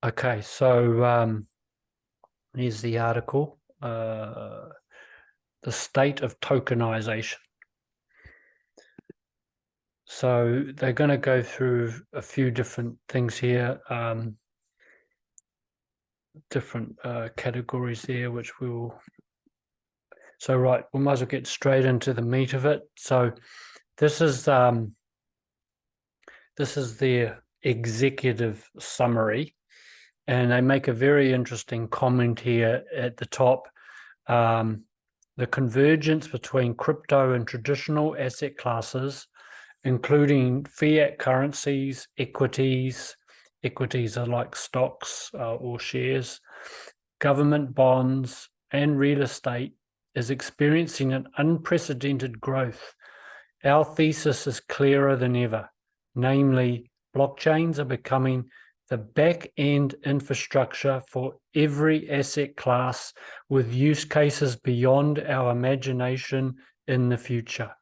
Okay, so here's the article, The State of Tokenisation. So they're going to go through a few different things here, different categories there, which we'll... So right, we might as well get straight into the meat of it. So this is their executive summary, and they make a very interesting comment here at the top. The convergence between crypto and traditional asset classes, including fiat currencies, equities are like stocks or shares, government bonds, and real estate, is experiencing an unprecedented growth. Our thesis is clearer than ever, namely, blockchains are becoming the back-end infrastructure for every asset class, with use cases beyond our imagination in the future.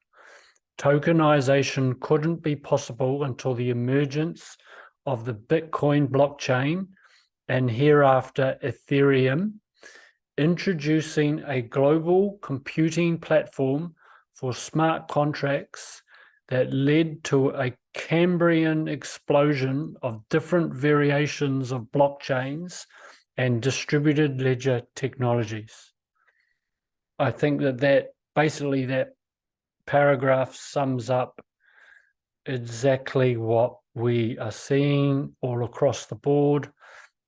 Tokenization couldn't be possible until the emergence of the Bitcoin blockchain and hereafter Ethereum, introducing a global computing platform for smart contracts that led to a Cambrian explosion of different variations of blockchains and distributed ledger technologies. I think that basically that paragraph sums up exactly what we are seeing all across the board.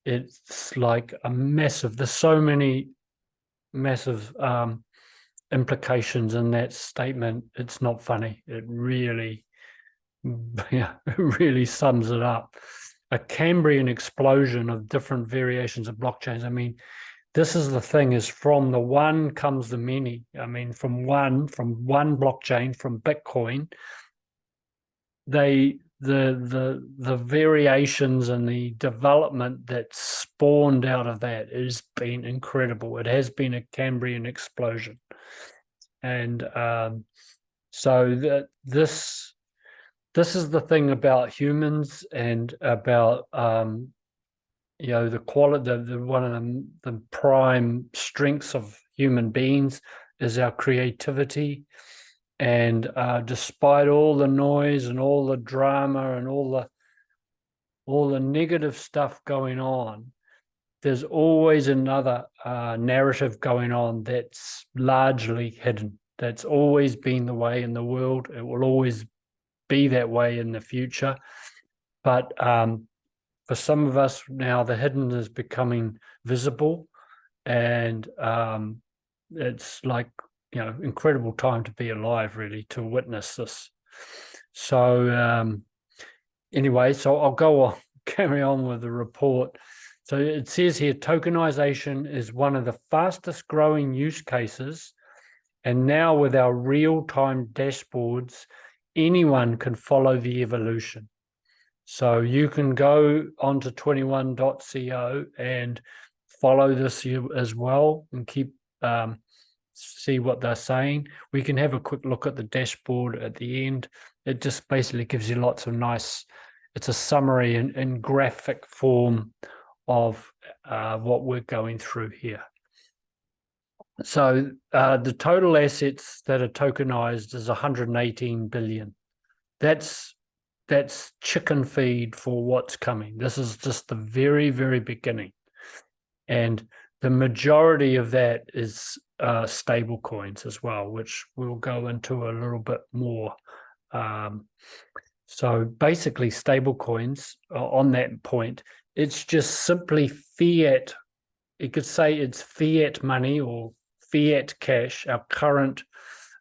It's like a massive, there's so many massive implications in that statement. It's not funny. It really, it really sums it up. A Cambrian explosion of different variations of blockchains. I mean, this is the thing, is from the one comes the many. I mean, from one blockchain, from Bitcoin, the variations and the development that spawned out of that has been incredible. It has been a Cambrian explosion. And so this is the thing about humans and about the quality, one of the prime strengths of human beings is our creativity. And despite all the noise and all the drama and all the negative stuff going on, there's always another narrative going on that's largely hidden. That's always been the way in the world. It will always be that way in the future. But for some of us now, the hidden is becoming visible, and it's like, incredible time to be alive, really, to witness this. So anyway, so I'll go on, carry on with the report. So it says here, tokenization is one of the fastest growing use cases. And now with our real-time dashboards, anyone can follow the evolution. So you can go onto 21.co and follow this as well and keep see what they're saying. We can have a quick look at the dashboard at the end. It just basically gives you lots of nice, it's a summary in graphic form of what we're going through here. So the total assets that are tokenized is 118 billion. That's chicken feed for what's coming. This is just the very, very beginning. And the majority of that is stable coins as well, which we'll go into a little bit more. So basically stable coins, on that point, it's just simply fiat. You could say it's fiat money or fiat cash. Our current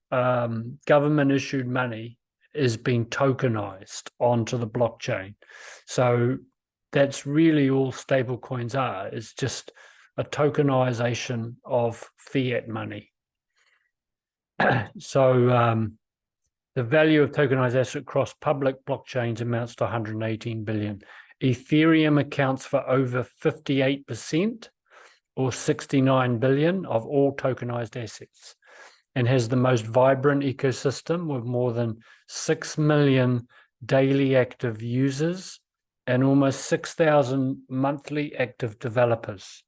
government issued money is being tokenized onto the blockchain. So that's really all stable coins are. It's just a tokenization of fiat money. So the value of tokenized asset across public blockchains amounts to 118 billion. Ethereum accounts for over 58% or 69 billion of all tokenized assets, and has the most vibrant ecosystem with more than 6 million daily active users and almost 6,000 monthly active developers.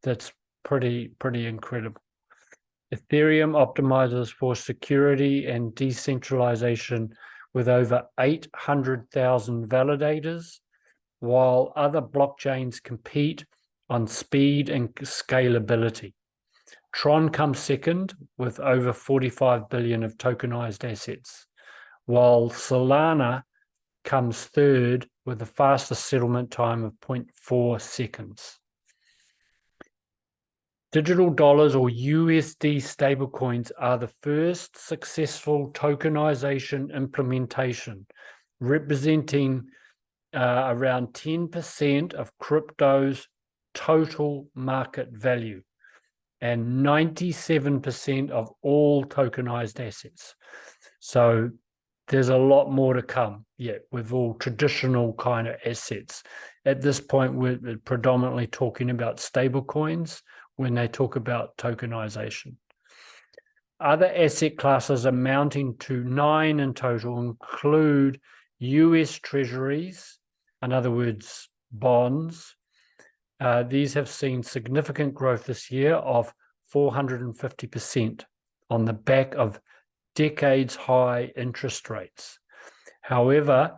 That's pretty incredible. Ethereum optimizes for security and decentralization with over 800,000 validators, while other blockchains compete on speed and scalability. Tron comes second with over 45 billion of tokenized assets, while Solana comes third with the fastest settlement time of 0.4 seconds. Digital dollars or USD stablecoins are the first successful tokenization implementation, representing around 10% of crypto's total market value and 97% of all tokenized assets. So there's a lot more to come yet with all traditional kind of assets. At this point, we're predominantly talking about stable coins when they talk about tokenization. Other asset classes amounting to 9 in total include US treasuries, in other words, bonds. These have seen significant growth this year of 450% on the back of decades high interest rates. However,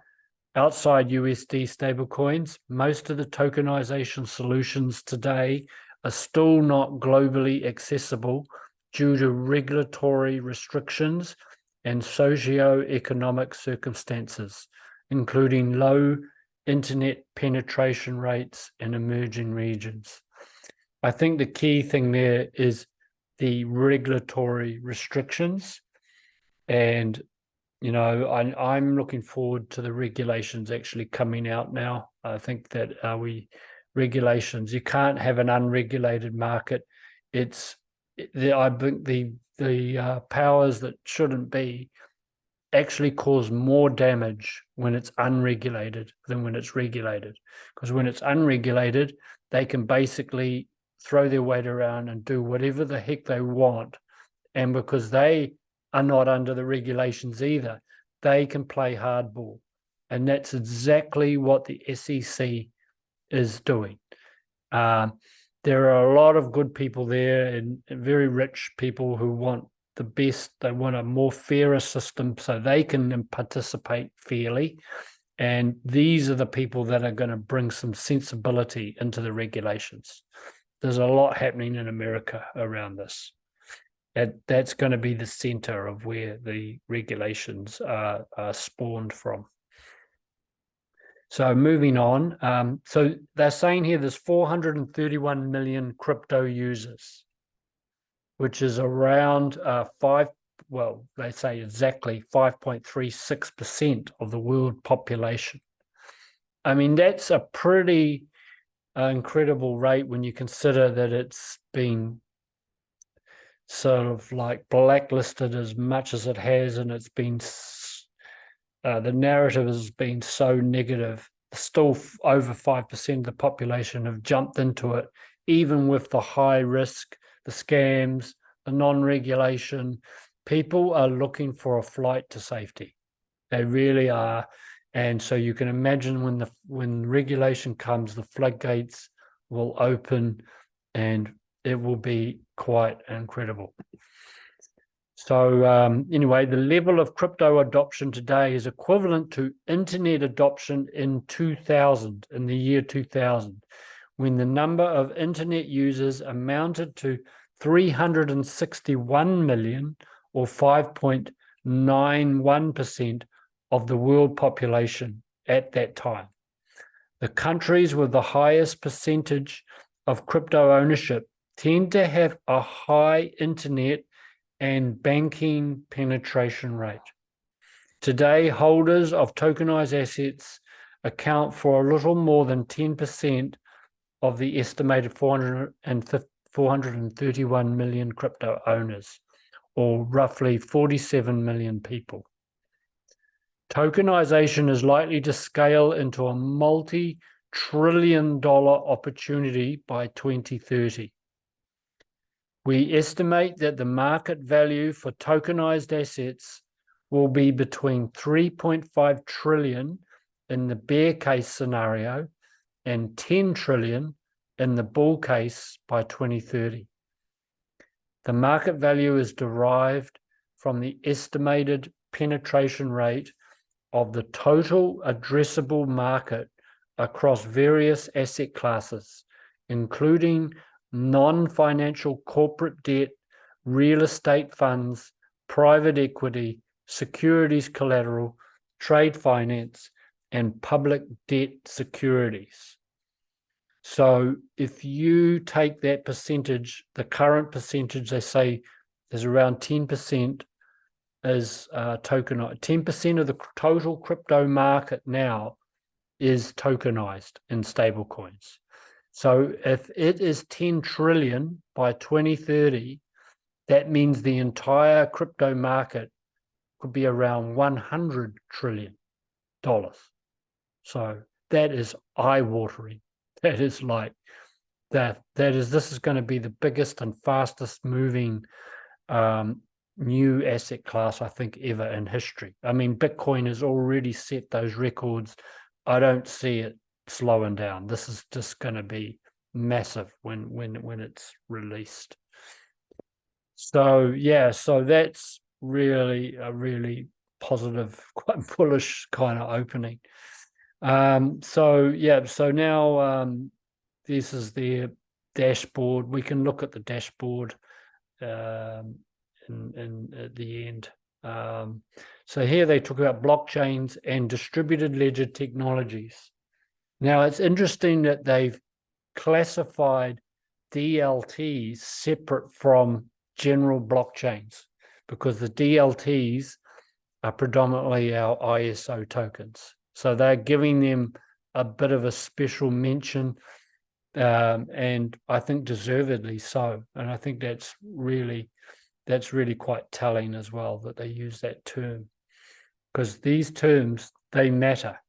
outside USD stablecoins, most of the tokenization solutions today are still not globally accessible due to regulatory restrictions and socio-economic circumstances, including low internet penetration rates in emerging regions. I think the key thing there is the regulatory restrictions. And, you know, I'm looking forward to the regulations actually coming out now. I think that regulations, you can't have an unregulated market. I think the powers that shouldn't be actually cause more damage when it's unregulated than when it's regulated. Because when it's unregulated, they can basically throw their weight around and do whatever the heck they want. And because they are not under the regulations either, they can play hardball. And that's exactly what the SEC is doing. There are a lot of good people there and very rich people who want the best. They want a more fairer system so they can participate fairly. And these are the people that are going to bring some sensibility into the regulations. There's a lot happening in America around this. That's going to be the center of where the regulations are spawned from. So moving on, so they're saying here there's 431 million crypto users, which is around they say exactly 5.36% of the world population. I mean, that's a pretty incredible rate when you consider that it's been sort of like blacklisted as much as it has, and it's been the narrative has been so negative. Still over 5% of the population have jumped into it, even with the high risk, the scams, the non-regulation. People are looking for a flight to safety. They really are. And so you can imagine when regulation comes, the floodgates will open and it will be quite incredible. So anyway, the level of crypto adoption today is equivalent to internet adoption in the year 2000, when the number of internet users amounted to 361 million, or 5.91% of the world population at that time. The countries with the highest percentage of crypto ownership tend to have a high internet and banking penetration rate. Today, holders of tokenized assets account for a little more than 10% of the estimated 431 million crypto owners, or roughly 47 million people. Tokenization is likely to scale into a multi-trillion-dollar opportunity by 2030. We estimate that the market value for tokenized assets will be between 3.5 trillion in the bear case scenario and 10 trillion in the bull case by 2030. The market value is derived from the estimated penetration rate of the total addressable market across various asset classes, including non-financial corporate debt, real estate funds, private equity, securities collateral, trade finance, and public debt securities. So if you take that percentage, the current percentage, they say there's around 10% is tokenized. 10% of the total crypto market now is tokenized in stable coins. So if it is 10 trillion by 2030, that means the entire crypto market could be around $100 trillion. So that is eye-watering. That is like this is going to be the biggest and fastest moving new asset class, I think, ever in history. I mean, Bitcoin has already set those records. I don't see it slowing down. This is just going to be massive when it's released. So yeah, so that's really a really positive, quite bullish kind of opening. So yeah, so now this is their dashboard. We can look at the dashboard in at the end. So here they talk about blockchains and distributed ledger technologies. Now it's interesting that they've classified DLTs separate from general blockchains, because the DLTs are predominantly our ISO tokens. So they're giving them a bit of a special mention, and I think deservedly so. And I think that's really quite telling as well that they use that term, because these terms, they matter.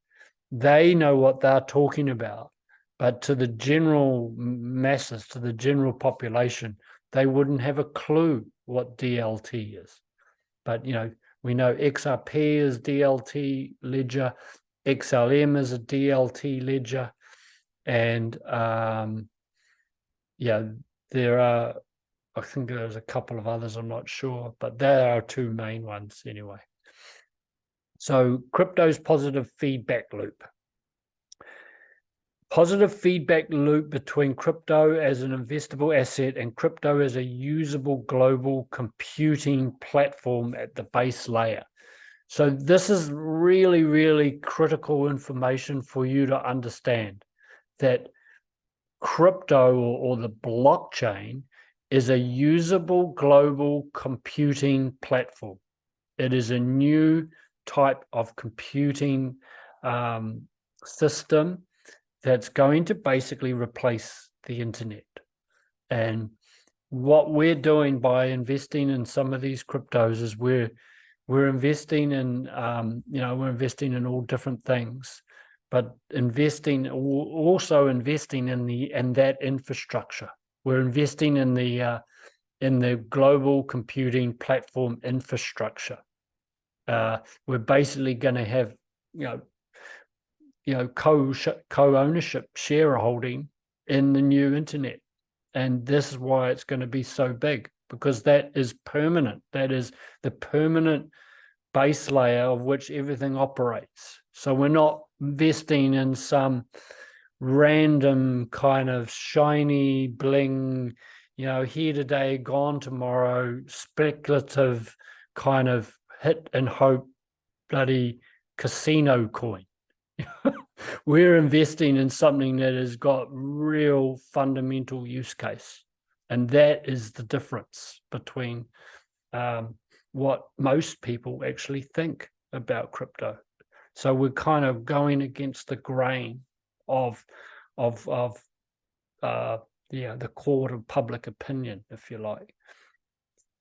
They know what they're talking about, but to the general masses, to the general population, they wouldn't have a clue what DLT is. But, you know, we know XRP is DLT ledger, XLM is a DLT ledger, and yeah, there are, I think there's a couple of others, I'm not sure, but there are two main ones anyway. So crypto's positive feedback loop. Positive feedback loop between crypto as an investable asset and crypto as a usable global computing platform at the base layer. So this is really, really critical information for you to understand, that crypto or the blockchain is a usable global computing platform. It is a new type of computing system that's going to basically replace the internet. And what we're doing by investing in some of these cryptos is we're investing in, we're investing in all different things, but also investing in that infrastructure. We're investing in the global computing platform infrastructure. We're basically going to have, co-ownership, shareholding in the new internet. And this is why it's going to be so big, because that is permanent. That is the permanent base layer of which everything operates. So we're not investing in some random kind of shiny bling, here today, gone tomorrow, speculative kind of hit and hope bloody casino coin. We're investing in something that has got real fundamental use case. And that is the difference between what most people actually think about crypto. So we're kind of going against the grain of the court of public opinion, if you like.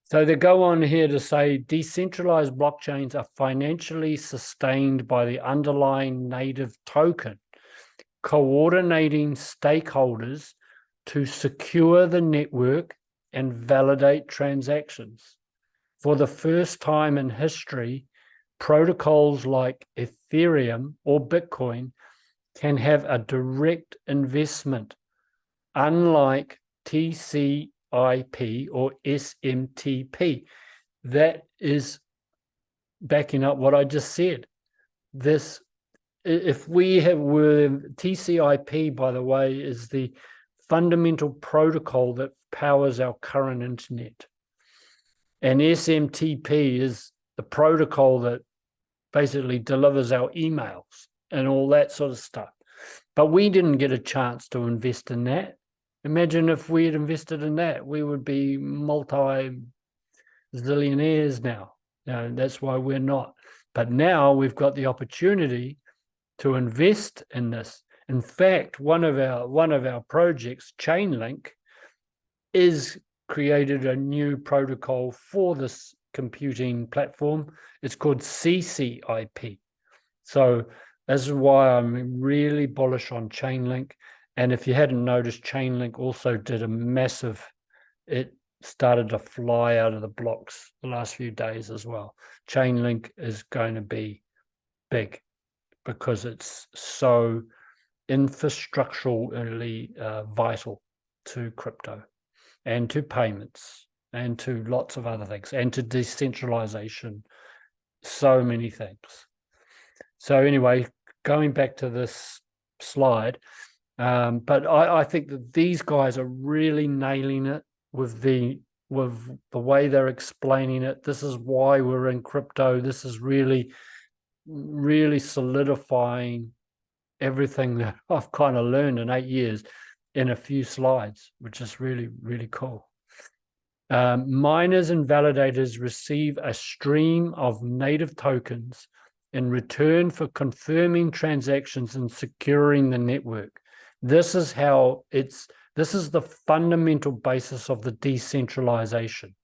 So they go on here to say decentralized blockchains are financially sustained by the underlying native token, coordinating stakeholders to secure the network and validate transactions. For the first time in history, protocols like Ethereum or Bitcoin can have a direct investment, unlike TCIP or SMTP. That is backing up what I just said. This, if we were TCIP, by the way, is the fundamental protocol that powers our current internet. And SMTP is the protocol that basically delivers our emails and all that sort of stuff. But we didn't get a chance to invest in that. Imagine if we had invested in that, we would be multi-zillionaires now. That's why we're not. But now we've got the opportunity to invest in this. In fact, one of our projects, Chainlink, is created a new protocol for this computing platform. It's called CCIP. So this is why I'm really bullish on Chainlink. And if you hadn't noticed, Chainlink also did a massive, it started to fly out of the blocks the last few days as well. Chainlink is going to be big because it's so infrastructurally vital to crypto and to payments and to lots of other things and to decentralization, so many things. So anyway, going back to this slide, but I think that these guys are really nailing it with the way they're explaining it. This is why we're in crypto. This is really, really solidifying everything that I've kind of learned in 8 years in a few slides, which is really, really cool. Miners and validators receive a stream of native tokens in return for confirming transactions and securing the network. This is the fundamental basis of the decentralization.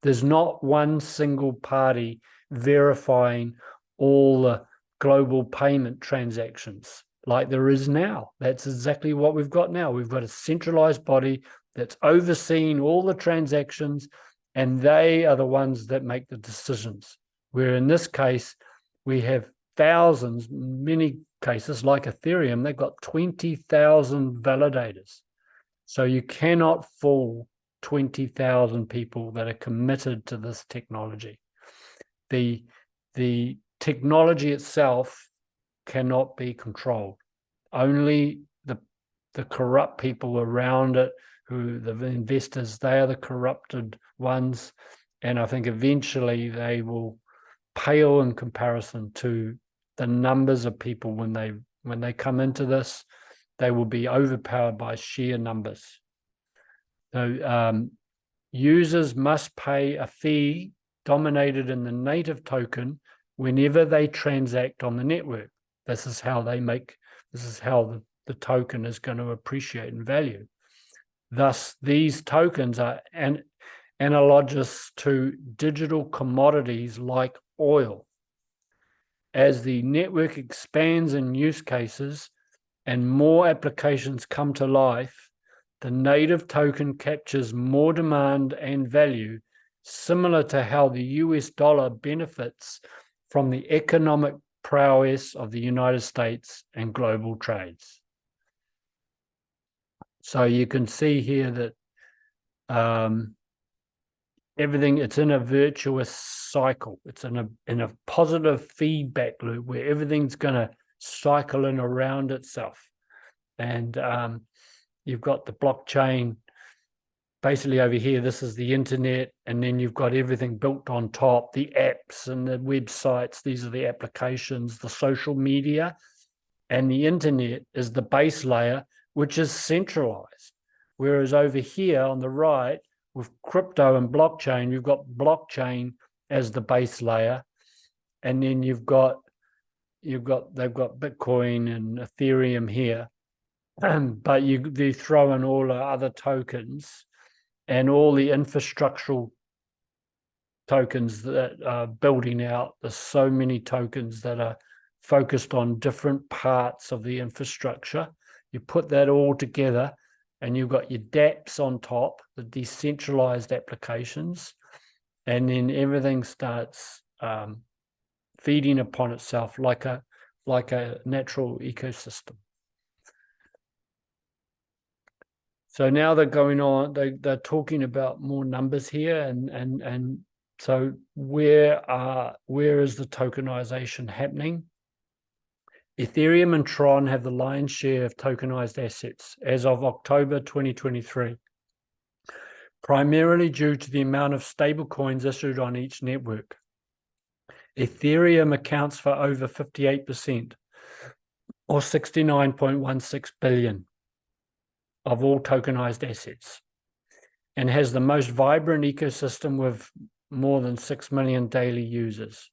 There's not one single party verifying all the global payment transactions like there is now. That's exactly what we've got now. We've got a centralized body that's overseeing all the transactions, and they are the ones that make the decisions. Where in this case, we have thousands, many cases like Ethereum, they've got 20,000 validators. So you cannot fool 20,000 people that are committed to this technology. The technology itself cannot be controlled. Only the corrupt people around it, who the investors, they are the corrupted ones. And I think eventually they will pale in comparison to the numbers of people when they come into this. They will be overpowered by sheer numbers. So users must pay a fee dominated in the native token whenever they transact on the network. This is how the token is going to appreciate in value. Thus, these tokens are analogous to digital commodities like oil. As the network expands in use cases and more applications come to life, the native token captures more demand and value, similar to how the US dollar benefits from the economic prowess of the United States and global trades. So you can see here that everything, it's in a virtuous cycle. It's in a positive feedback loop where everything's going to cycle in around itself. And you've got the blockchain basically over here. This is the internet, and then you've got everything built on top, the apps and the websites. These are the applications, the social media, and the internet is the base layer, which is centralized. Whereas over here on the right, with crypto and blockchain, you've got blockchain as the base layer, and then they've got Bitcoin and Ethereum here, but they throw in all the other tokens and all the infrastructural tokens that are building out. There's so many tokens that are focused on different parts of the infrastructure. You put that all together, and you've got your dApps on top, the decentralized applications, and then everything starts feeding upon itself like a natural ecosystem. So now they're going on, they're talking about more numbers here, and so where is the tokenization happening? Ethereum and Tron have the lion's share of tokenized assets as of October 2023, primarily due to the amount of stable coins issued on each network. Ethereum accounts for over 58%, or 69.16 billion of all tokenized assets, and has the most vibrant ecosystem with more than 6 million daily users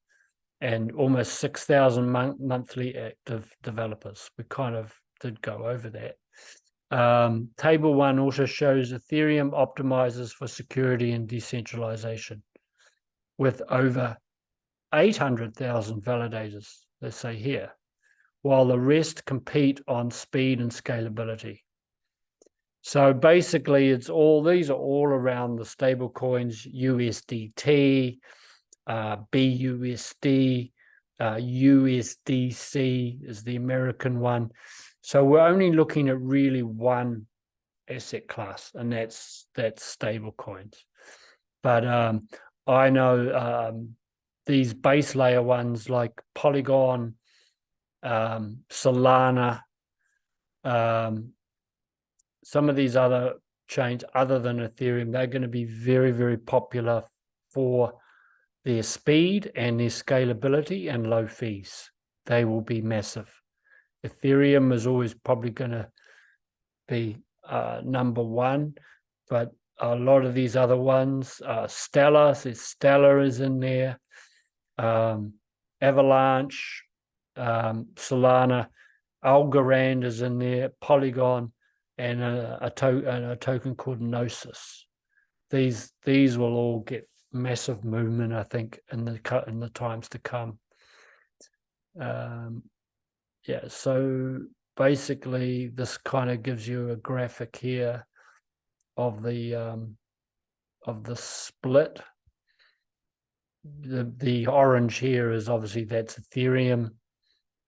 and almost 6,000 monthly active developers. We kind of did go over that. Table 1 also shows Ethereum optimizes for security and decentralization with over 800,000 validators, let's say here, while the rest compete on speed and scalability. So basically, these are all around the stable coins: USDT, BUSD, USDC is the American one. So we're only looking at really one asset class, and that's stable coins. But I know these base layer ones like Polygon, Solana, some of these other chains other than Ethereum, they're going to be very, very popular for their speed and their scalability and low fees. They will be massive. Ethereum is always probably going to be number one, but a lot of these other ones, Stellar is in there, Avalanche, Solana, Algorand is in there, Polygon, and a token called Gnosis. These will all get massive movement, I think, in the times to come. Yeah, so basically this kind of gives you a graphic here of the split. The orange here is obviously that's Ethereum,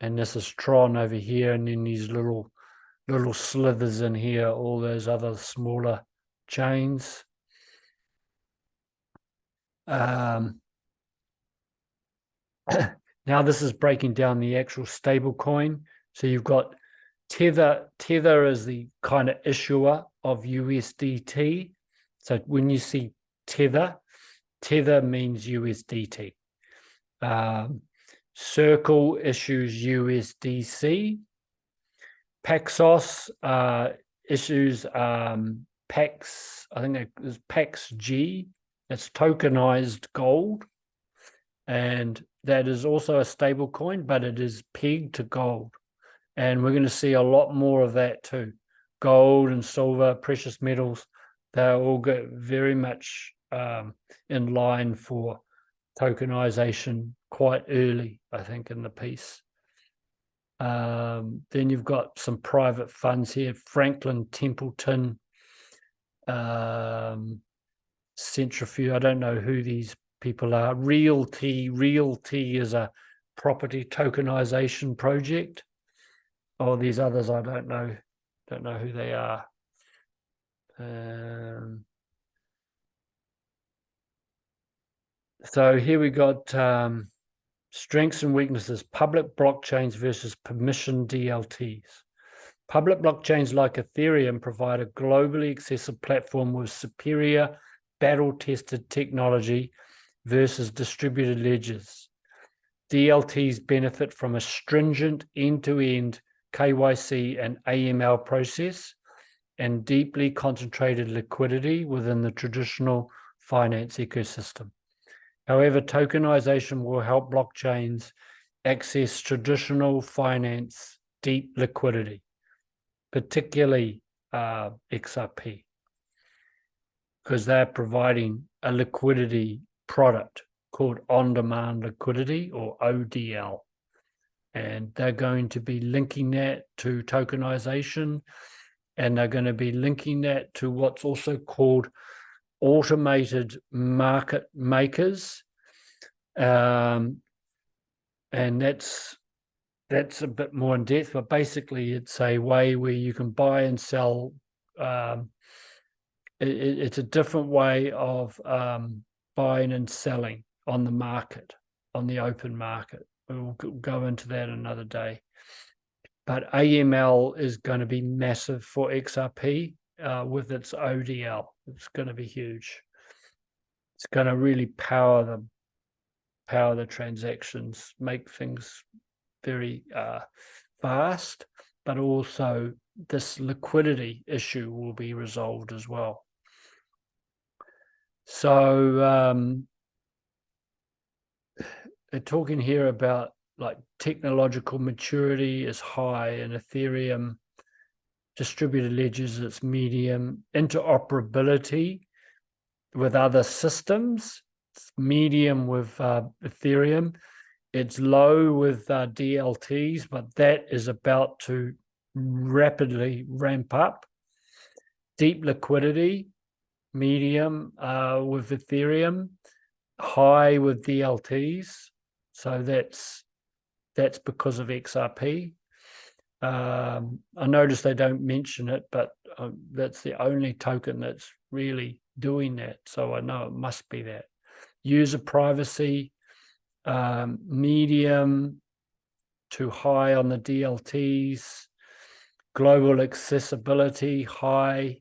and this is Tron over here, and then these little slithers in here, all those other smaller chains. Now this is breaking down the actual stable coin. So you've got Tether. Tether is the kind of issuer of USDT. So when you see Tether means USDT. Circle issues USDC. Paxos issues Pax, I think it's Pax G. That's tokenized gold. And that is also a stable coin, but it is pegged to gold. And we're going to see a lot more of that too. Gold and silver, precious metals, they're all get very much in line for tokenization quite early, I think, in the piece. Then you've got some private funds here: Franklin Templeton, Centrifuge. I don't know who these people are. Realty is a property tokenization project. Oh, these others I don't know who they are. So here we got strengths and weaknesses: public blockchains versus permission DLTs. Public blockchains like Ethereum provide a globally accessible platform with superior battle-tested technology versus distributed ledgers. DLTs benefit from a stringent end-to-end KYC and AML process and deeply concentrated liquidity within the traditional finance ecosystem. However, tokenization will help blockchains access traditional finance deep liquidity, particularly XRP, because they're providing a liquidity product called on-demand liquidity, or ODL. And they're going to be linking that to tokenization, and they're going to be linking that to what's also called automated market makers. and that's a bit more in depth, but basically it's a way where you can buy and sell. It's a different way of buying and selling on the market, on the open market. We'll go into that another day. But AML is going to be massive for XRP with its ODL. It's going to be huge. It's going to really power the transactions, make things very fast, but also this liquidity issue will be resolved as well. So they're talking here about like technological maturity is high in Ethereum, distributed ledgers it's medium, interoperability with other systems, it's medium with Ethereum, it's low with DLTs, but that is about to rapidly ramp up. Deep liquidity, medium with Ethereum, high with DLTs. So that's because of XRP. I noticed they don't mention it, but that's the only token that's really doing that. So I know it must be that. User privacy, medium to high on the DLTs, global accessibility, high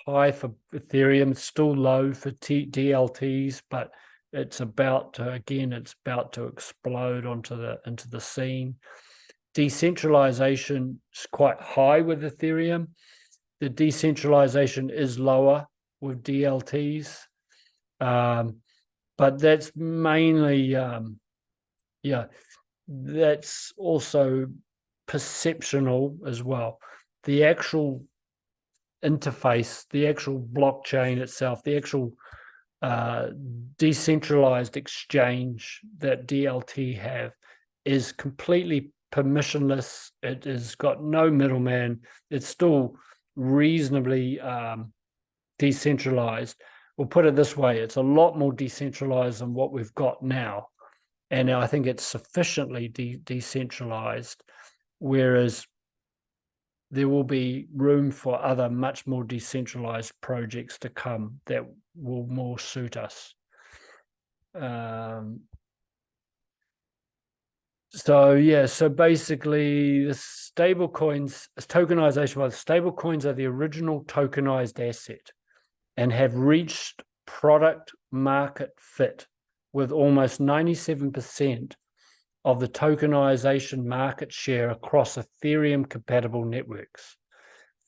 for Ethereum, still low for DLTs, but it's about to, again, it's about to explode into the scene. Decentralization is quite high with Ethereum. The decentralization is lower with DLTs, but that's mainly, that's also perceptional as well. The actual interface, the actual blockchain itself, the actual decentralized exchange that DLT have is completely permissionless. It has got no middleman. It's still reasonably decentralized. We'll put it this way, it's a lot more decentralized than what we've got now. And I think it's sufficiently decentralized, whereas there will be room for other much more decentralized projects to come that will more suit us. So basically the stable coins, tokenization, well, stable coins are the original tokenized asset and have reached product market fit with almost 97% of the tokenization market share across Ethereum compatible networks,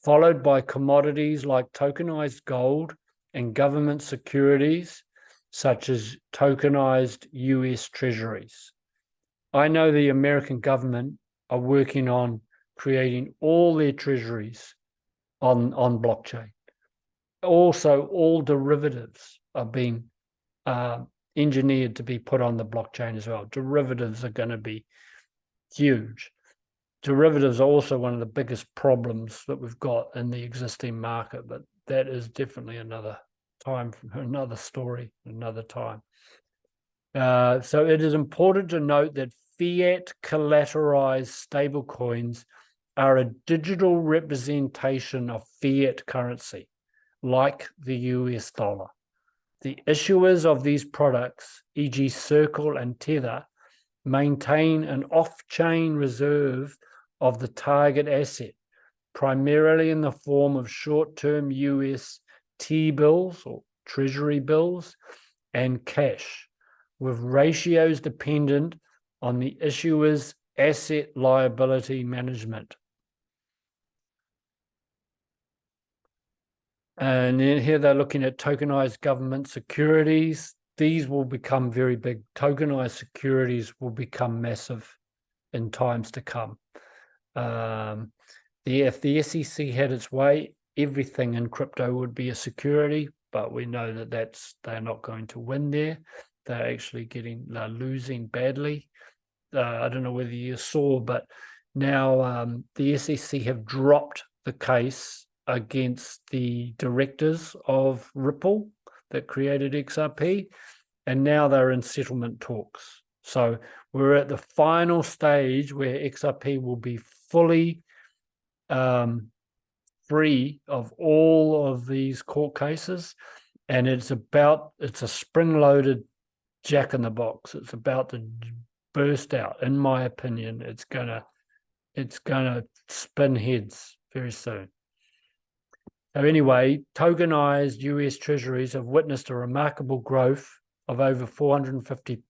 followed by commodities like tokenized gold and government securities such as tokenized US treasuries. I know the American government are working on creating all their treasuries on blockchain. Also, all derivatives are being engineered to be put on the blockchain as well. Derivatives are going to be huge. Derivatives are also one of the biggest problems that we've got in the existing market, but that is definitely another time, another story, another time. So it is important to note that fiat collateralized stablecoins are a digital representation of fiat currency, like the US dollar. The issuers of these products, e.g. Circle and Tether, maintain an off-chain reserve of the target asset, primarily in the form of short-term US T-bills or treasury bills and cash, with ratios dependent on the issuer's asset liability management. And then here they're looking at tokenized government securities. These will become very big. Tokenized securities will become massive in times to come. If the SEC had its way, everything in crypto would be a security, but we know that they're not going to win there. They're losing badly. I don't know whether you saw, but now the SEC have dropped the case against the directors of Ripple that created XRP, and now they're in settlement talks. So we're at the final stage where XRP will be fully free of all of these court cases, and it's a spring-loaded jack in the box. It's about to burst out. In my opinion, it's gonna spin heads very soon. So anyway, tokenized US treasuries have witnessed a remarkable growth of over 450%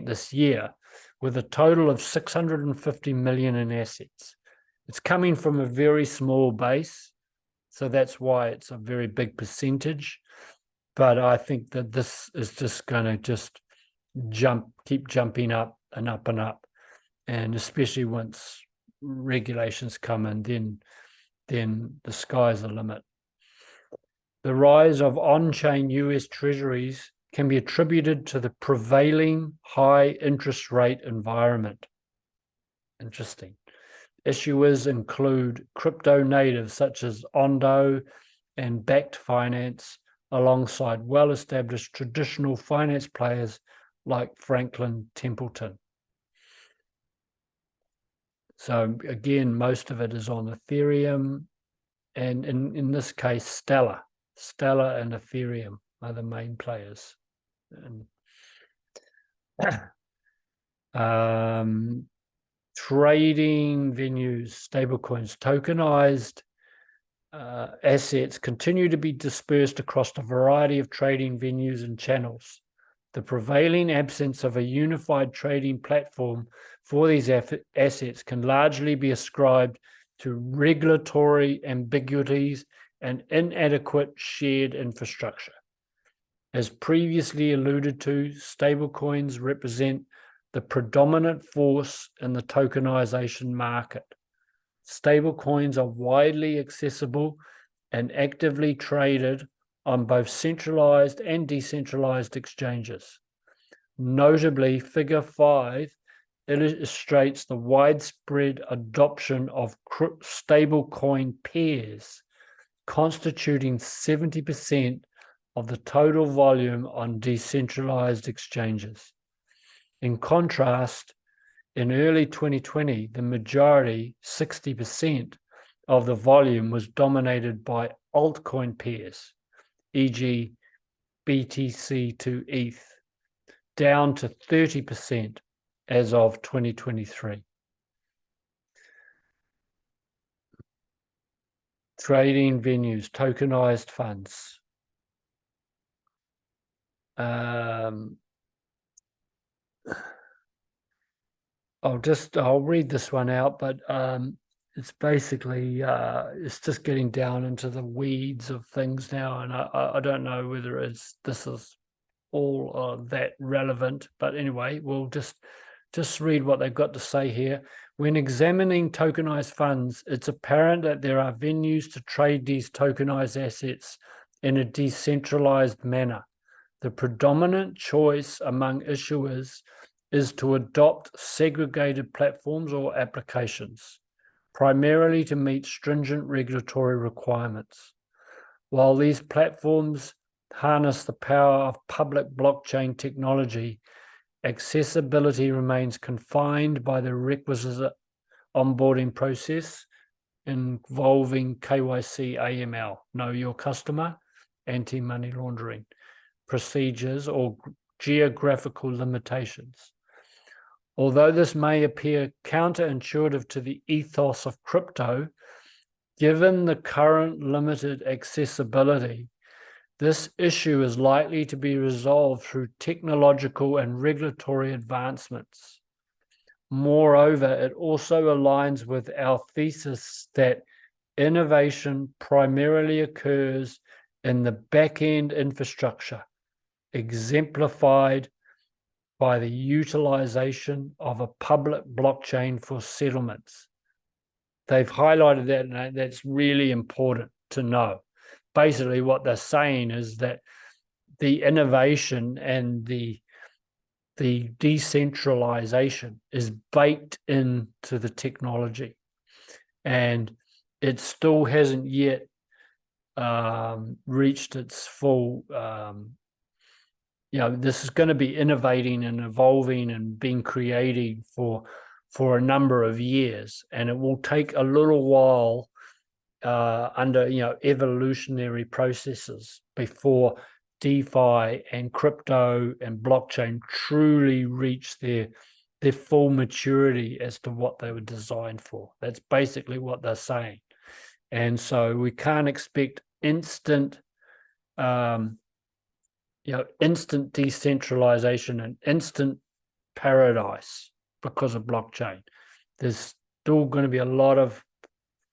this year, with a total of 650 million in assets. It's coming from a very small base, so that's why it's a very big percentage. But I think that this is just going to keep jumping up and up and up, and especially once regulations come in, then the sky's the limit. The rise of on-chain US treasuries can be attributed to the prevailing high interest rate environment. Interesting. Issuers include crypto natives such as Ondo and Backed Finance, alongside well-established traditional finance players like Franklin Templeton. So again, most of it is on Ethereum, and in this case, Stellar and Ethereum are the main players. And trading venues, stablecoins, tokenized assets continue to be dispersed across a variety of trading venues and channels. The prevailing absence of a unified trading platform for these assets can largely be ascribed to regulatory ambiguities and inadequate shared infrastructure. As previously alluded to, stablecoins represent the predominant force in the tokenization market. Stablecoins are widely accessible and actively traded on both centralized and decentralized exchanges. Notably, Figure 5 illustrates the widespread adoption of stablecoin pairs, constituting 70% of the total volume on decentralized exchanges. In contrast, in early 2020, the majority, 60% of the volume, was dominated by altcoin pairs, e.g. BTC to ETH, down to 30% as of 2023. Trading venues, tokenized funds. I'll read this one out, but it's basically it's just getting down into the weeds of things now, and I don't know whether this is all that relevant, but anyway, we'll just read what they've got to say here. When examining tokenized funds, it's apparent that there are venues to trade these tokenized assets in a decentralized manner. The predominant choice among issuers is to adopt segregated platforms or applications, primarily to meet stringent regulatory requirements. While these platforms harness the power of public blockchain technology, accessibility remains confined by the requisite onboarding process involving KYC, AML, know your customer, anti-money laundering procedures, or geographical limitations. Although this may appear counterintuitive to the ethos of crypto, given the current limited accessibility, this issue is likely to be resolved through technological and regulatory advancements. Moreover, it also aligns with our thesis that innovation primarily occurs in the back-end infrastructure, exemplified by the utilization of a public blockchain for settlements. They've highlighted that, and that's really important to know. Basically, what they're saying is that the innovation and the decentralization is baked into the technology, and it still hasn't yet reached its full this is going to be innovating and evolving and being created for a number of years, and it will take a little while under evolutionary processes before DeFi and crypto and blockchain truly reach their full maturity as to what they were designed for. That's basically what they're saying. And so we can't expect instant instant decentralization and instant paradise because of blockchain. There's still going to be a lot of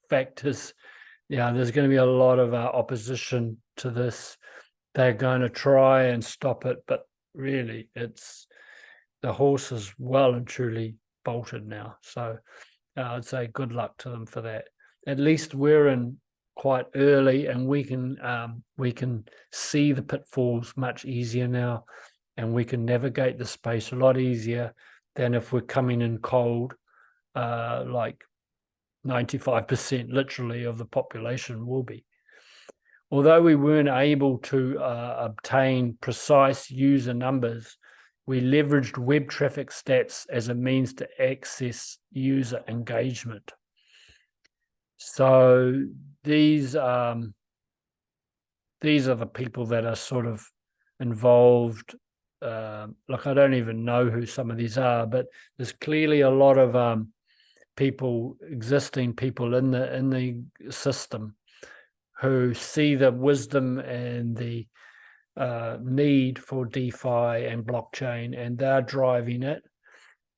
factors. There's going to be a lot of opposition to this. They're going to try and stop it, but really the horse is well and truly bolted now. So I'd say good luck to them for that. At least we're in quite early, and we can see the pitfalls much easier now, and we can navigate the space a lot easier than if we're coming in cold, like 95% literally of the population will be. Although we weren't able to obtain precise user numbers, we leveraged web traffic stats as a means to access user engagement. So these are the people that are sort of involved. Like, I don't even know who some of these are, but there's clearly a lot of existing people in the system who see the wisdom and the need for DeFi and blockchain, and they're driving it.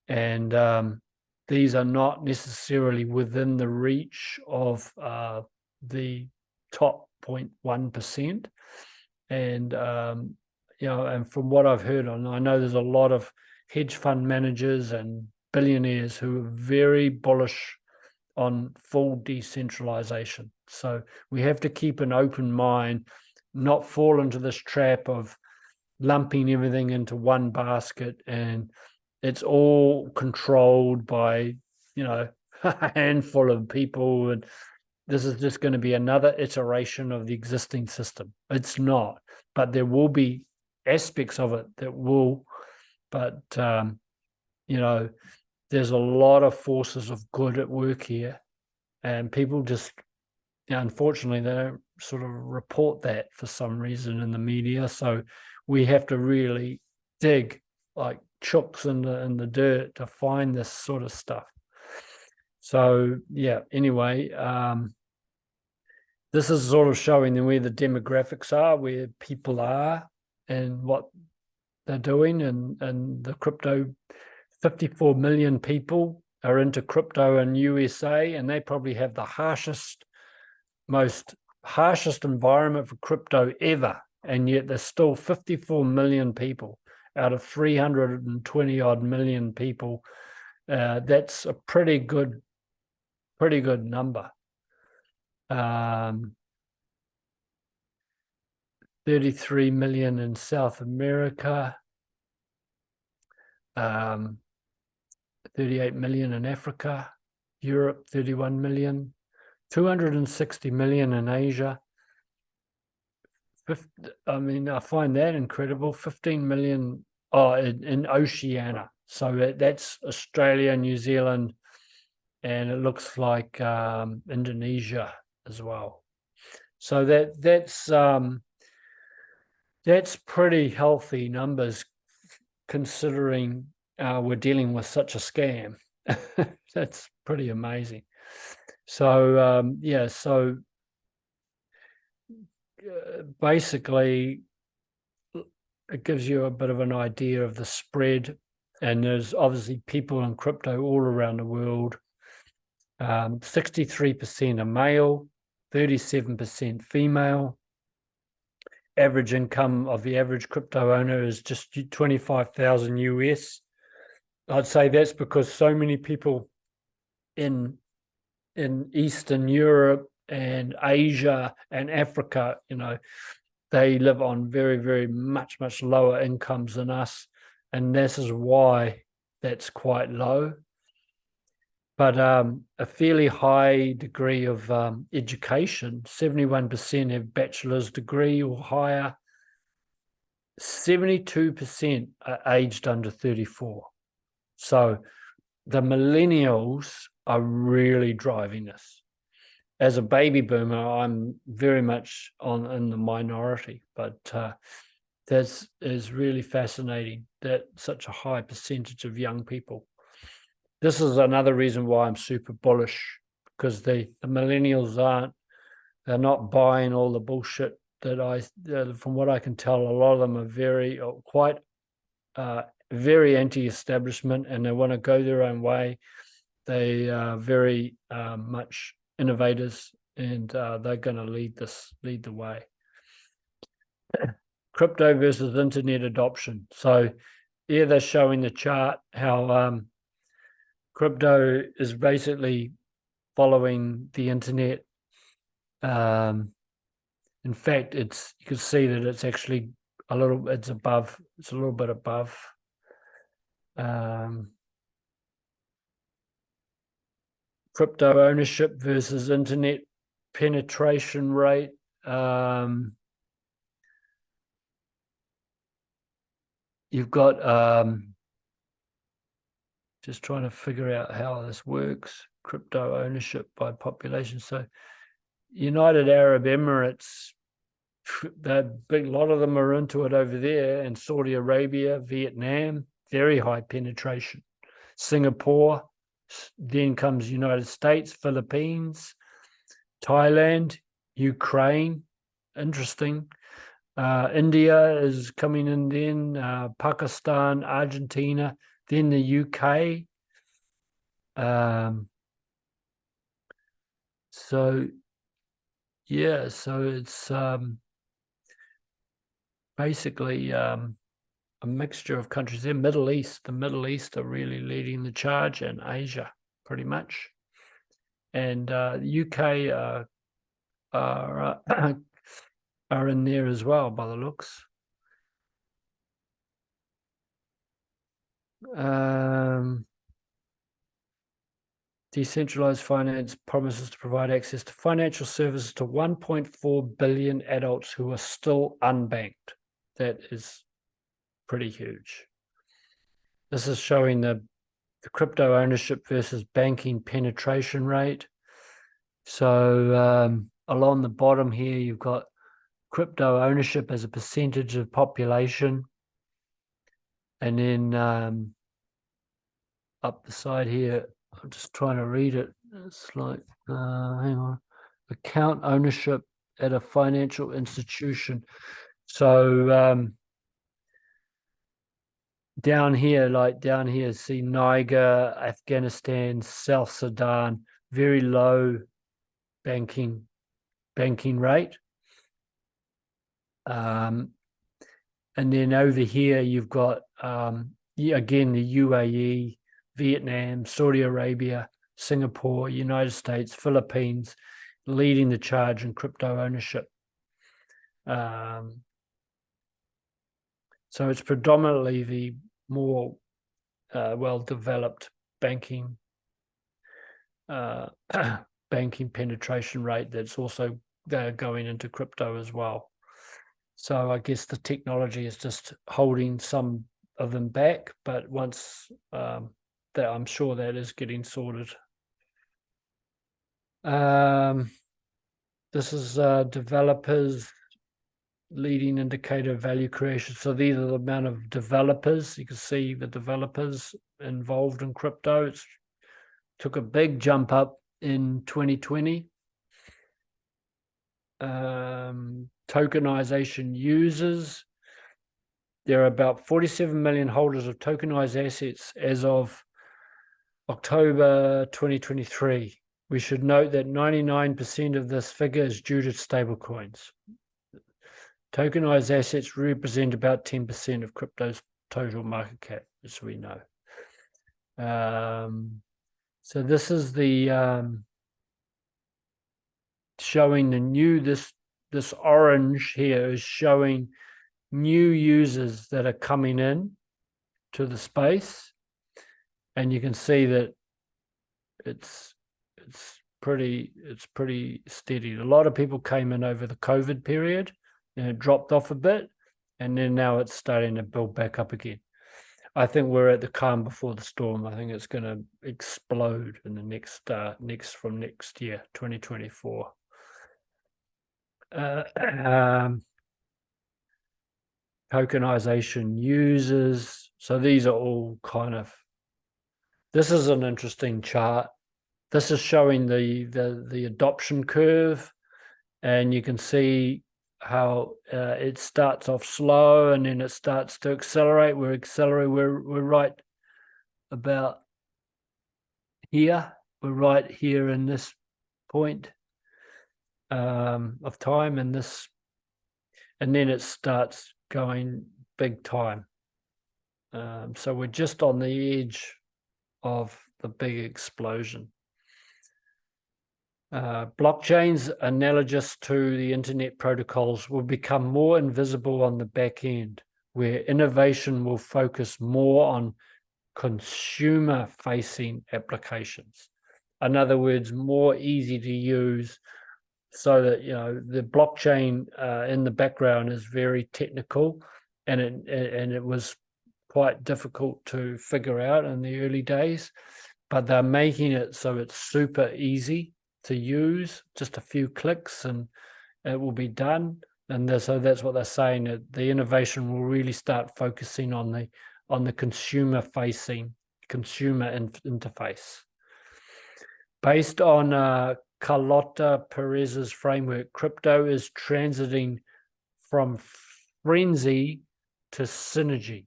And these are not necessarily within the reach of the top 0.1%. And and from what I've heard, I know there's a lot of hedge fund managers and billionaires who are very bullish on full decentralization. So we have to keep an open mind, not fall into this trap of lumping everything into one basket, and it's all controlled by a handful of people, and this is just going to be another iteration of the existing system. It's not, but there will be aspects of it that will, but there's a lot of forces of good at work here, and people just, unfortunately, they don't sort of report that for some reason in the media. So we have to really dig like chooks in the dirt to find this sort of stuff. So anyway, this is sort of showing them where the demographics are, where people are, and what they're doing, and the crypto. 54 million people are into crypto in USA, and they probably have the most harshest environment for crypto ever. And yet there's still 54 million people out of 320 odd million people. That's a pretty good number. 33 million in South America. 38 million in Africa, Europe 31 million, 260 million in Asia. I find that incredible. 15 million in Oceania. So that's Australia, New Zealand, and it looks like Indonesia as well. So that's pretty healthy numbers, considering we're dealing with such a scam. That's pretty amazing. So basically it gives you a bit of an idea of the spread, and there's obviously people in crypto all around the world. 63% are male, 37% female. Average income of the average crypto owner is just 25,000 US. I'd say that's because so many people in Eastern Europe and Asia and Africa, they live on very, very much lower incomes than us. And this is why that's quite low. But a fairly high degree of education, 71% have bachelor's degree or higher. 72% are aged under 34. So the millennials are really driving this. As a baby boomer, I'm very much in the minority, but that is really fascinating that such a high percentage of young people. This is another reason why I'm super bullish, because the millennials they're not buying all the bullshit that from what I can tell, a lot of them are quite very anti-establishment, and they want to go their own way. They are very much innovators, and they're going to lead the way. Crypto versus internet adoption. So here they're showing the chart how crypto is basically following the internet. In fact, you can see that it's actually it's a little bit above. Crypto ownership versus internet penetration rate. You've got just trying to figure out how this works. Crypto ownership by population. So United Arab Emirates, a lot of them are into it over there, and Saudi Arabia, Vietnam, very high penetration. Singapore, then comes United States, Philippines, Thailand, Ukraine, interesting. India is coming in then, Pakistan, Argentina, then the UK. So it's basically a mixture of countries. The Middle East are really leading the charge, and Asia pretty much. And the UK are in there as well by the looks. Decentralized finance promises to provide access to financial services to 1.4 billion adults who are still unbanked. That is pretty huge. This is showing the crypto ownership versus banking penetration rate. So along the bottom here, you've got crypto ownership as a percentage of population. And then up the side here, I'm just trying to read it. It's like, hang on, account ownership at a financial institution. So down here, see Niger, Afghanistan, South Sudan, very low banking rate. And then over here, you've got, again, the UAE, Vietnam, Saudi Arabia, Singapore, United States, Philippines, leading the charge in crypto ownership. So it's predominantly the more well-developed banking penetration rate that's also going into crypto as well. So I guess the technology is just holding some of them back, but once that, I'm sure that is getting sorted. This is developers leading indicator of value creation. So these are the amount of developers. You can see the developers involved in crypto. It's took a big jump up in 2020. Tokenization users. There are about 47 million holders of tokenized assets as of October 2023. We should note that 99% of this figure is due to stablecoins. Tokenized assets represent about 10% of crypto's total market cap, as we know. So this is the showing the new, this orange here is showing new users that are coming in to the space, and you can see that it's pretty steady. A lot of people came in over the COVID period, and it dropped off a bit, and then now it's starting to build back up again. I think we're at the calm before the storm. I think it's going to explode in the next year, 2024. Tokenization users. So these are all kind of. This is an interesting chart. This is showing the adoption curve, and you can see how it starts off slow and then it starts to accelerate. We're right about here. We're right here in this point of time, and then it starts going big time. So we're just on the edge of the big explosion. Blockchains analogous to the internet protocols will become more invisible on the back end, where innovation will focus more on consumer-facing applications. In other words, more easy to use, so that the blockchain in the background is very technical, and it was quite difficult to figure out in the early days, but they're making it so it's super easy to use, just a few clicks and it will be done. And so that's what they're saying, that the innovation will really start focusing on the consumer interface. Based on Carlota Perez's framework, crypto is transiting from frenzy to synergy.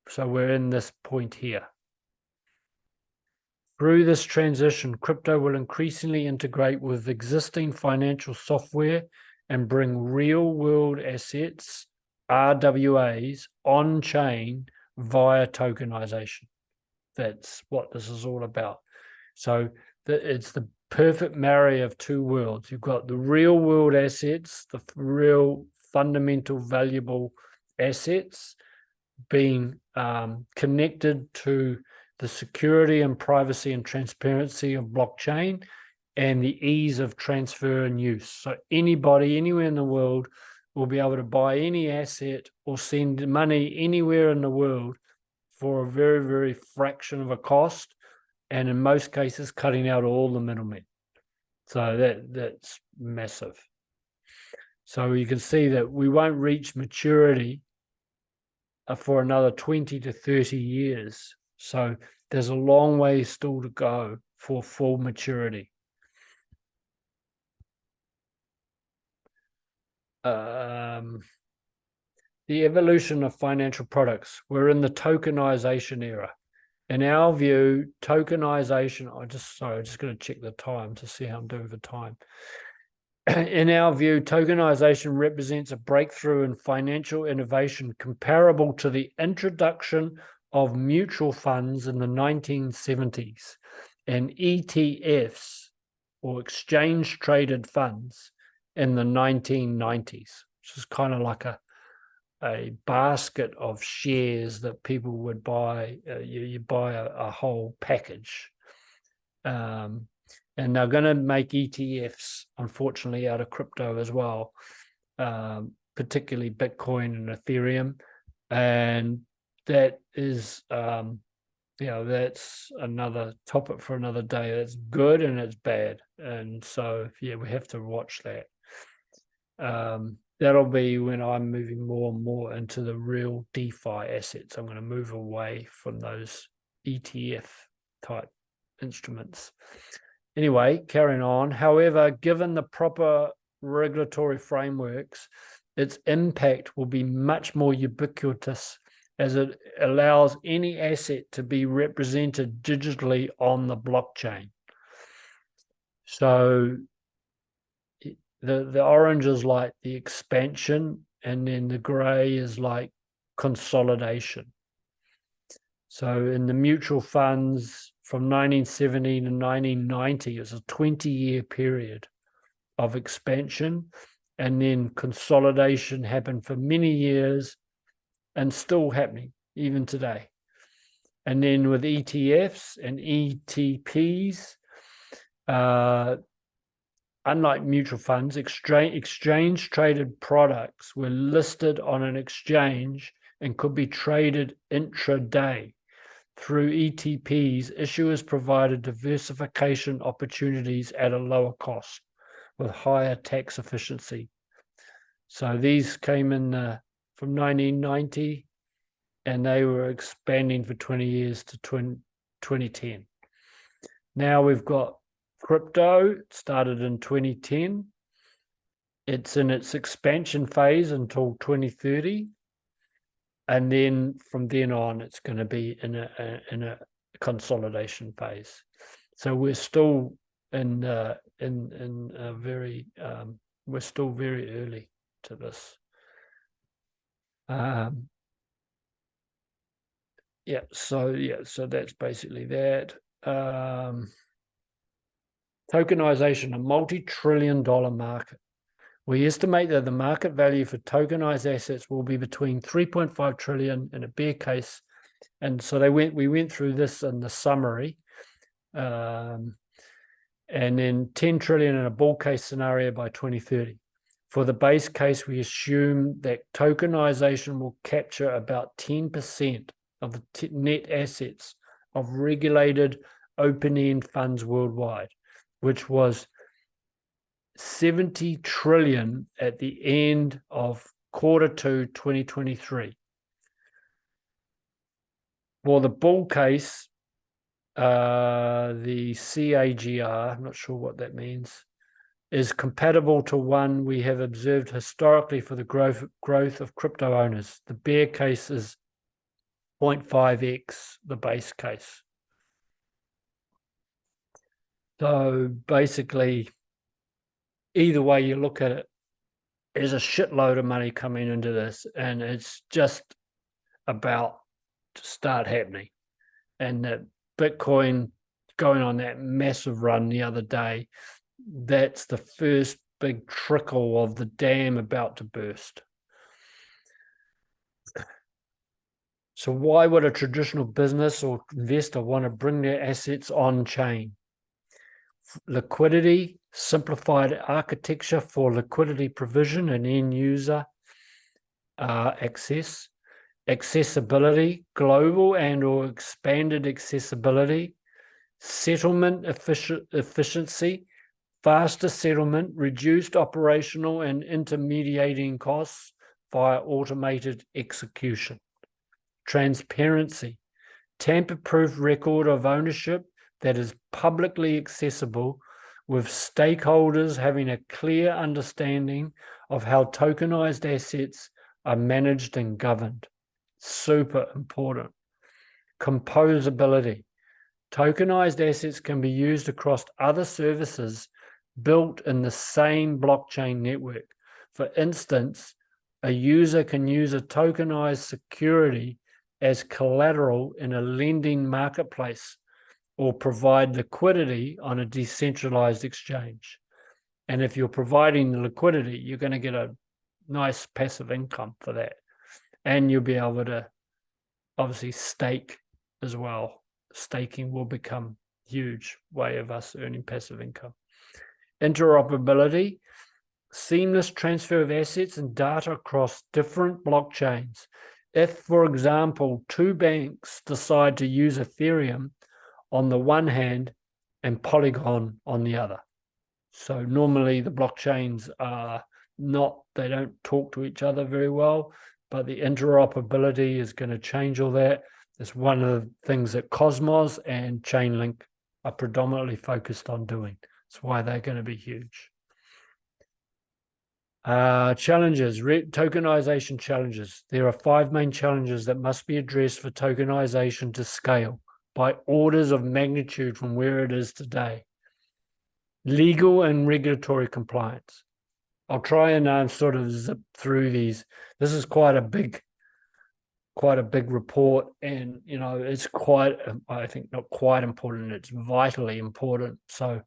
So we're in this point here. Through this transition, crypto will increasingly integrate with existing financial software and bring real-world assets, RWAs, on-chain via tokenization. That's what this is all about. So it's the perfect marry of two worlds. You've got the real-world assets, the real fundamental valuable assets being connected to the security and privacy and transparency of blockchain, and the ease of transfer and use. So anybody, anywhere in the world, will be able to buy any asset or send money anywhere in the world for a very, very fraction of a cost, and in most cases, cutting out all the middlemen. So that's massive. So you can see that we won't reach maturity for another 20 to 30 years. So there's a long way still to go for full maturity. The evolution of financial products. We're in the tokenization era. In our view, tokenization, I'm just going to check the time to see how I'm doing for time. In our view, tokenization represents a breakthrough in financial innovation comparable to the introduction of mutual funds in the 1970s and ETFs, or exchange traded funds, in the 1990s, which is kind of like a basket of shares that people would buy. You buy a whole package. And they're going to make ETFs, unfortunately, out of crypto as well, particularly Bitcoin and Ethereum. And that is, that's another topic for another day. It's good and it's bad. And so, yeah, we have to watch that. That'll be when I'm moving more and more into the real DeFi assets. I'm going to move away from those ETF type instruments. Anyway, carrying on. However, given the proper regulatory frameworks, its impact will be much more ubiquitous, as it allows any asset to be represented digitally on the blockchain. So the orange is like the expansion, and then the gray is like consolidation. So in the mutual funds from 1970 to 1990, it's a 20-year period of expansion, and then consolidation happened for many years and still happening even today. And then with ETFs and ETPs, unlike mutual funds, exchange-traded products were listed on an exchange and could be traded intraday. Through ETPs, issuers provided diversification opportunities at a lower cost with higher tax efficiency. So these came in from 1990, and they were expanding for 20 years to 2010. Now we've got crypto. It started in 2010. It's in its expansion phase until 2030. And then from then on, it's going to be in a consolidation phase. So we're still in a very we're still very early to this. So that's basically that. Tokenization, a multi-trillion-dollar market. We estimate that the market value for tokenized assets will be between 3.5 trillion in a bear case. And so we went through this in the summary. And then 10 trillion in a bull case scenario by 2030. For the base case, we assume that tokenization will capture about 10% of the net assets of regulated open-end funds worldwide, which was 70 trillion at the end of Q2 2023. For the bull case, the CAGR, I'm not sure what that means, is compatible to one we have observed historically for the growth of crypto owners. The bear case is 0.5x the base case. So basically, either way you look at it, there's a shitload of money coming into this, and it's just about to start happening. And that Bitcoin going on that massive run the other day, that's the first big trickle of the dam about to burst. So why would a traditional business or investor want to bring their assets on chain? Liquidity, simplified architecture for liquidity provision and end user access, accessibility, global and or expanded accessibility, settlement efficiency, faster settlement, reduced operational and intermediating costs via automated execution, transparency, tamper-proof record of ownership that is publicly accessible, with stakeholders having a clear understanding of how tokenized assets are managed and governed. Super important. Composability. Tokenized assets can be used across other services built in the same blockchain network. For instance, a user can use a tokenized security as collateral in a lending marketplace or provide liquidity on a decentralized exchange. And if you're providing the liquidity, you're going to get a nice passive income for that. And you'll be able to obviously stake as well. Staking will become a huge way of us earning passive income. Interoperability, seamless transfer of assets and data across different blockchains. If, for example, two banks decide to use Ethereum on the one hand and Polygon on the other. So normally the blockchains are they don't talk to each other very well, but the interoperability is going to change all that. It's one of the things that Cosmos and Chainlink are predominantly focused on doing. That's why they're going to be huge. Challenges, tokenization challenges. There are 5 main challenges that must be addressed for tokenization to scale by orders of magnitude from where it is today. Legal and regulatory compliance. I'll try and sort of zip through these. This is quite a big report, and it's quite, I think not quite important, it's vitally important. So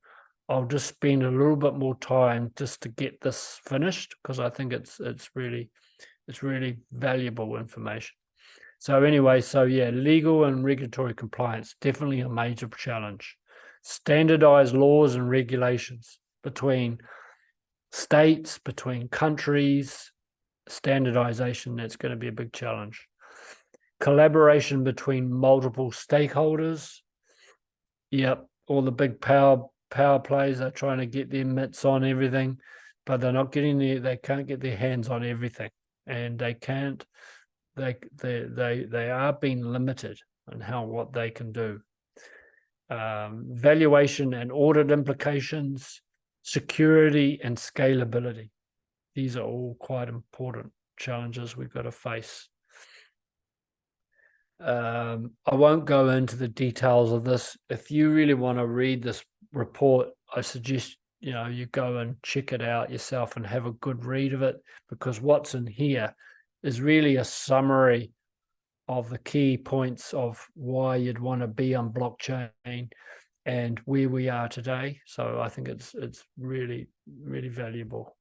I'll just spend a little bit more time just to get this finished, because I think it's really valuable information. So anyway, legal and regulatory compliance, definitely a major challenge. Standardized laws and regulations. between states, between countries, standardization, that's going to be a big challenge. Collaboration between multiple stakeholders. Yep, all the big power plays are trying to get their mitts on everything, but they're not getting they can't get their hands on everything, and they are being limited on what they can do. Valuation and audit implications, security and scalability. These are all quite important challenges we've got to face. I won't go into the details of this. If you really want to read this report, I suggest you go and check it out yourself and have a good read of it, because what's in here is really a summary of the key points of why you'd want to be on blockchain and where we are today. So I think it's really, really valuable.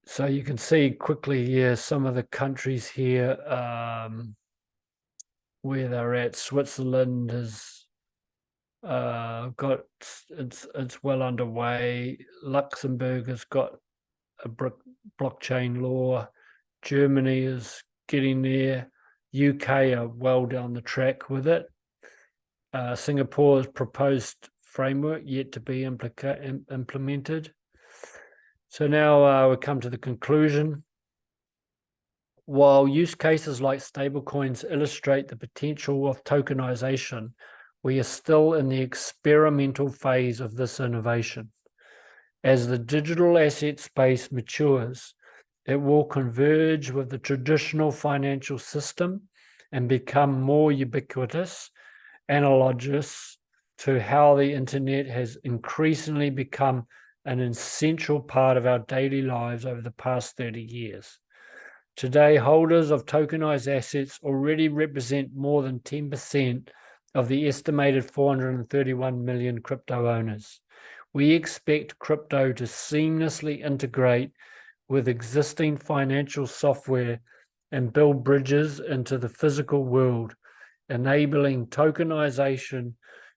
So you can see quickly here some of the countries here where they're at. Switzerland has got it's well underway. Luxembourg has got a blockchain law. Germany is getting there. UK are well down the track with it. Singapore's proposed framework yet to be implemented. So now we come to the conclusion. While use cases like stablecoins illustrate the potential of tokenization, we are still in the experimental phase of this innovation. As the digital asset space matures, it will converge with the traditional financial system and become more ubiquitous, analogous to how the internet has increasingly become an essential part of our daily lives over the past 30 years. Today, holders of tokenized assets already represent more than 10% of the estimated 431 million crypto owners. We expect crypto to seamlessly integrate with existing financial software and build bridges into the physical world, enabling tokenization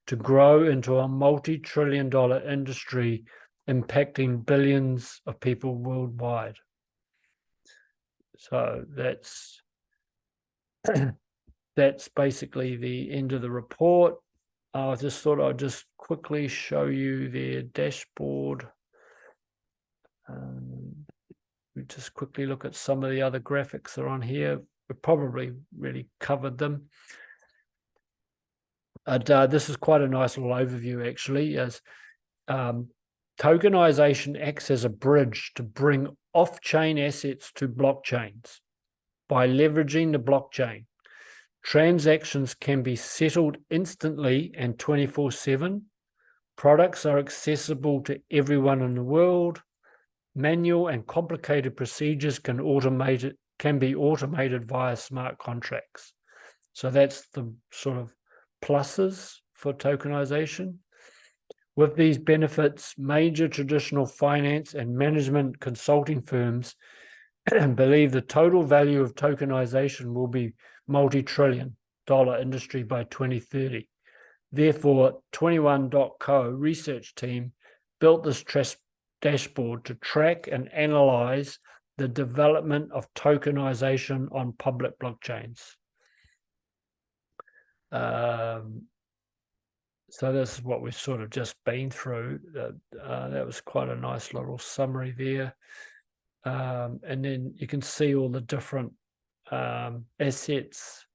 to grow into a multi-trillion-dollar industry impacting billions of people worldwide. So that's basically the end of the report. I just thought I'd just quickly show you their dashboard. We just quickly look at some of the other graphics that are on here. We probably really covered them. This is quite a nice little overview, actually, as tokenization acts as a bridge to bring off-chain assets to blockchains. By leveraging the blockchain, transactions can be settled instantly and 24/7. Products are accessible to everyone in the world. Manual and complicated procedures can be automated via smart contracts. So that's the sort of pluses for tokenization. With these benefits, major traditional finance and management consulting firms believe the total value of tokenization will be multi-trillion-dollar industry by 2030. Therefore, 21.co research team built this dashboard to track and analyze the development of tokenization on public blockchains. So this is what we've sort of just been through. That was quite a nice little summary there. And then you can see all the different assets.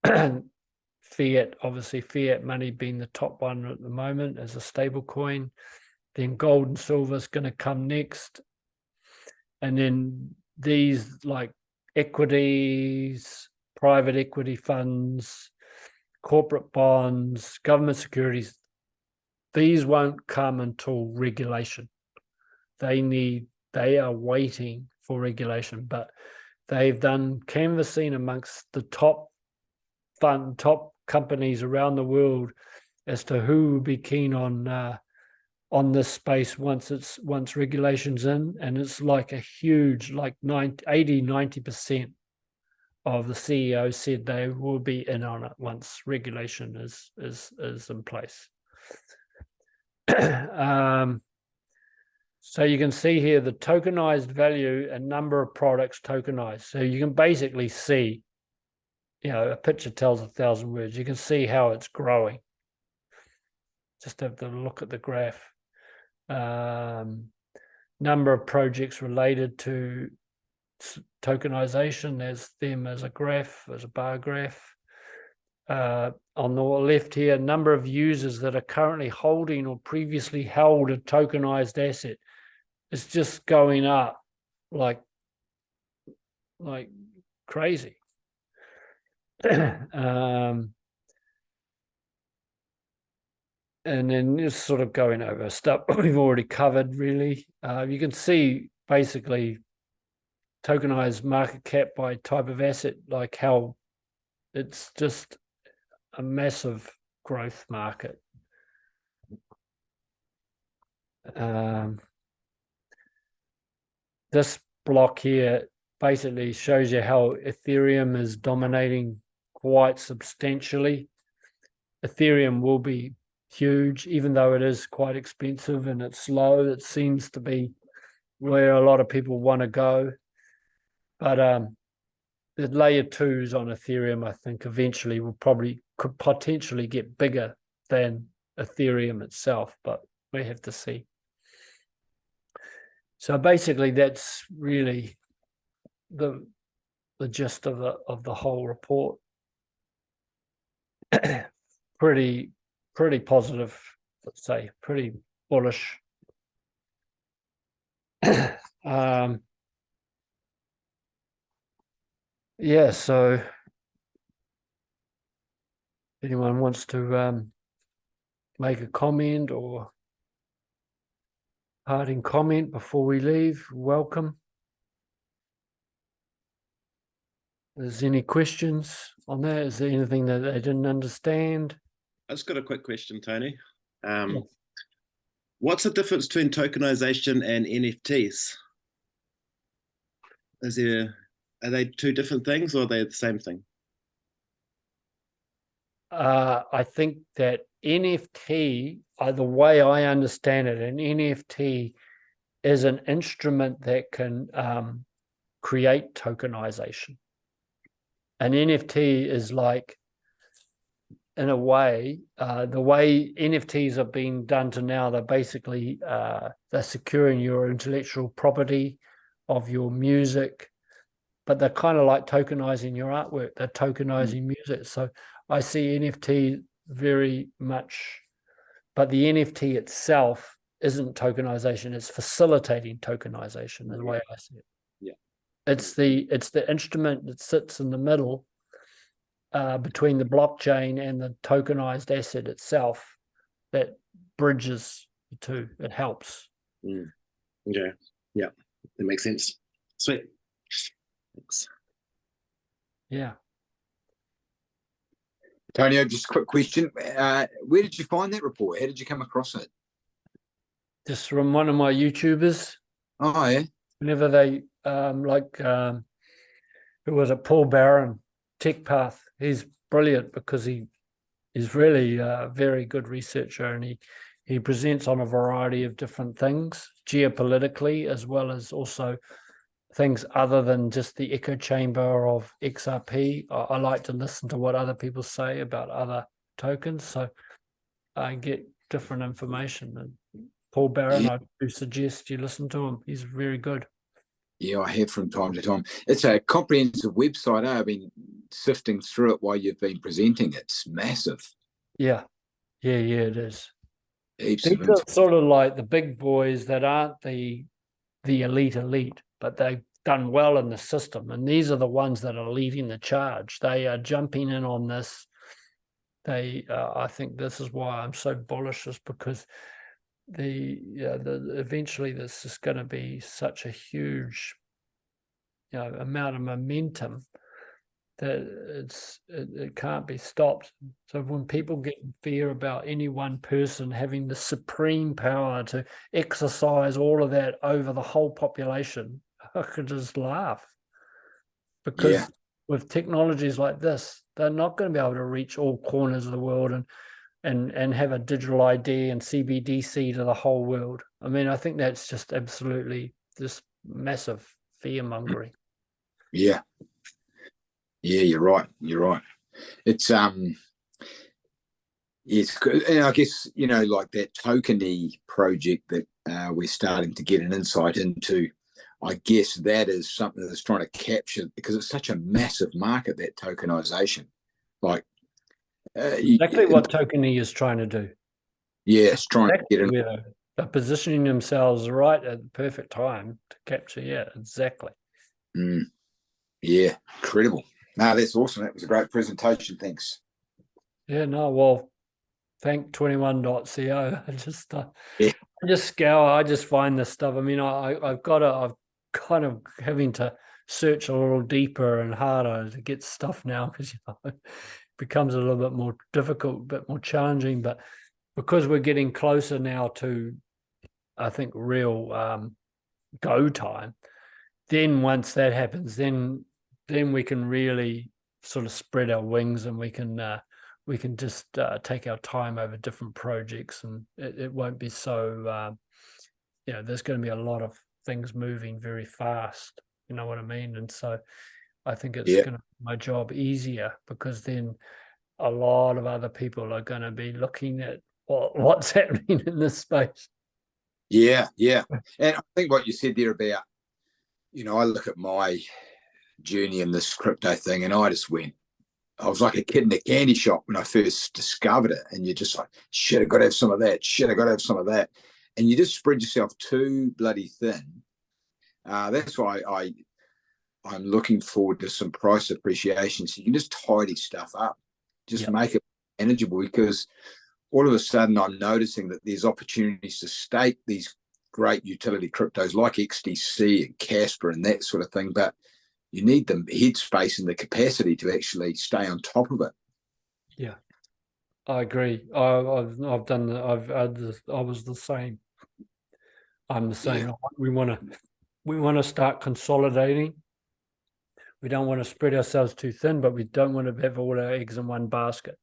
Fiat, obviously fiat money being the top one at the moment as a stable coin. Then gold and silver is going to come next. And then these like equities, private equity funds, corporate bonds, government securities, these won't come until regulation. They are waiting for regulation, but they've done canvassing amongst the top companies around the world as to who will be keen on this space once regulation's in, and it's like a huge, like 90% of the CEO said they will be in on it once regulation is in place. So you can see here the tokenized value and number of products tokenized. So you can basically see, a picture tells 1,000 words. You can see how it's growing. Just have to look at the graph. Number of projects related to tokenization, there's them as a graph, as a bar graph. On the left here, number of users that are currently holding or previously held a tokenized asset. It's just going up like crazy. And then just sort of going over stuff we've already covered, really. You can see basically tokenized market cap by type of asset, like how it's just a massive growth market. This block here basically shows you how Ethereum is dominating quite substantially. Ethereum will be huge, even though it is quite expensive and it's slow. It seems to be where a lot of people want to go. But the layer 2s on Ethereum, I think, eventually could potentially get bigger than Ethereum itself, but we have to see. So basically, that's really the gist of the whole report. Pretty positive, let's say, pretty bullish. Yeah, so anyone wants to make a comment or parting comment before we leave, welcome. Is there any questions on that? Is there anything that they didn't understand? I just got a quick question, Tony. What's the difference between tokenization and NFTs? Are they two different things, or are they the same thing? I think that NFT, the way I understand it, an NFT is an instrument that can create tokenization. An NFT is like, in a way, the way NFTs are being done to now, they're basically they're securing your intellectual property of your music, but they're kind of like tokenizing your artwork. They're tokenizing music. So I see NFT very much, but the NFT itself isn't tokenization. It's facilitating tokenization, is the way I see it. Yeah, it's the instrument that sits in the middle between the blockchain and the tokenized asset itself that bridges the two. It helps. Okay. Yeah, that makes sense. Sweet. Thanks. Yeah. Tony, just a quick question. Where did you find that report? How did you come across it? Just from one of my YouTubers. Oh, yeah. Whenever they, who was it, Paul Barron, Tech Path. He's brilliant because he's really a very good researcher, and he presents on a variety of different things, geopolitically, as well as also things other than just the echo chamber of XRP. I like to listen to what other people say about other tokens, so I get different information. And Paul Barron, I do suggest you listen to him. He's very good. Yeah, I have from time to time. It's a comprehensive website. I've been sifting through it while you've been presenting. It's massive. Yeah, it is. These are sort of like the big boys that aren't the elite, but they've done well in the system, and these are the ones that are leading the charge. They are jumping in on this. I think this is why I'm so bullish, is because eventually this is going to be such a huge amount of momentum that it can't be stopped. So when people get in fear about any one person having the supreme power to exercise all of that over the whole population, I could just laugh, because with technologies like this, they're not going to be able to reach all corners of the world and have a digital ID and CBDC to the whole world. I mean, I think that's just absolutely just massive fear mongering. Yeah. Yeah, you're right. You're right. It's it's good. And I guess, you know, like that Tokeny project that we're starting to get an insight into, I guess that is something that's trying to capture, because it's such a massive market, that tokenization. Like Exactly what Tokeny is trying to do. yeah, it's trying Exactly to get in. where they're positioning themselves right at the perfect time to capture. Yeah, exactly. Yeah, incredible. No, that's awesome. That was a great presentation. Thanks. Yeah, no, well, thank 21.co. Yeah. I just scour, I just find this stuff. I mean, I've kind of having to search a little deeper and harder to get stuff now, because, you know, it becomes a little bit more difficult, a bit more challenging. But because we're getting closer now to, I think, real go time, then once that happens, then we can really sort of spread our wings, and we can just take our time over different projects, and it won't be so you know, there's going to be a lot of things moving very fast, you know what I mean? And so I think it's going to make my job easier, because then a lot of other people are going to be looking at what's happening in this space. Yeah, yeah. And I think what you said there about, you know, I look at my journey in this crypto thing, and I was like a kid in a candy shop when I first discovered it. And you're just like, shit, I got to have some of that. Shit, I got to have some of that. And you just spread yourself too bloody thin. That's why I'm looking forward to some price appreciation, so you can just tidy stuff up, just make it manageable, because all of a sudden I'm noticing that there's opportunities to stake these great utility cryptos like XDC and Casper and that sort of thing, but you need the headspace and the capacity to actually stay on top of it. Yeah, I agree. I've done the, I was the same. I'm the same. Yeah. We want to start consolidating. We don't want to spread ourselves too thin, but we don't want to have all our eggs in one basket.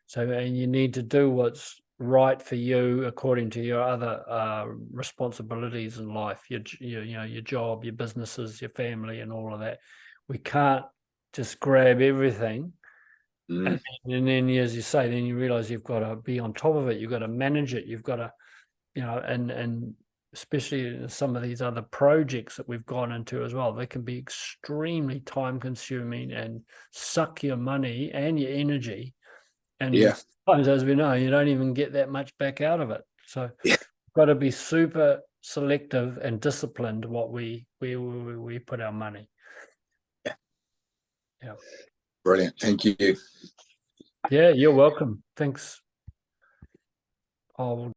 So, and you need to do what's right for you according to your other responsibilities in life, your you know, your job, your businesses, your family, and all of that. We can't just grab everything. And then, as you say, then you realize you've got to be on top of it. You've got to manage it. You've got to, you know, and especially some of these other projects that we've gone into as well, they can be extremely time consuming and suck your money and your energy. And sometimes, as we know, you don't even get that much back out of it. So you've got to be super selective and disciplined what we put our money. Yeah. Brilliant. Thank you. Yeah, you're welcome. Thanks. I'll